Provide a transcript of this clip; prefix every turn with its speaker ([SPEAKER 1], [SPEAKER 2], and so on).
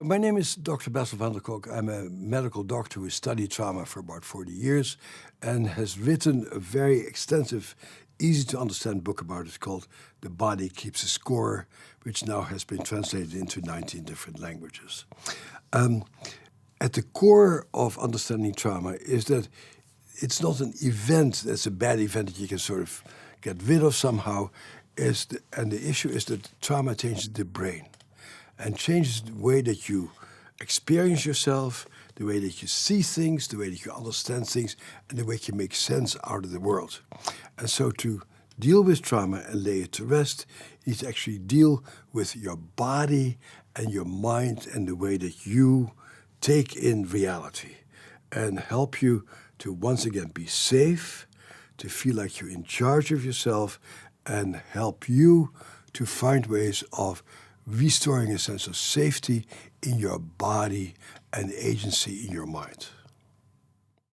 [SPEAKER 1] My name is Dr. Bessel van der Kolk. I'm a medical doctor who studied trauma for about 40 years and has written a very extensive, easy-to-understand book about it called The Body Keeps a Score, which now has been translated into 19 different languages. At the core of understanding trauma is that it's not an event that's a bad event that you can sort of get rid of somehow. And the issue is that trauma changes the brain and changes the way that you experience yourself, the way that you see things, the way that you understand things, and the way you make sense out of the world. And so to deal with trauma and lay it to rest, you need to actually deal with your body and your mind and the way that you take in reality and help you to once again be safe, to feel like you're in charge of yourself, and help you to find ways of restoring a sense of safety in your body and agency in your mind.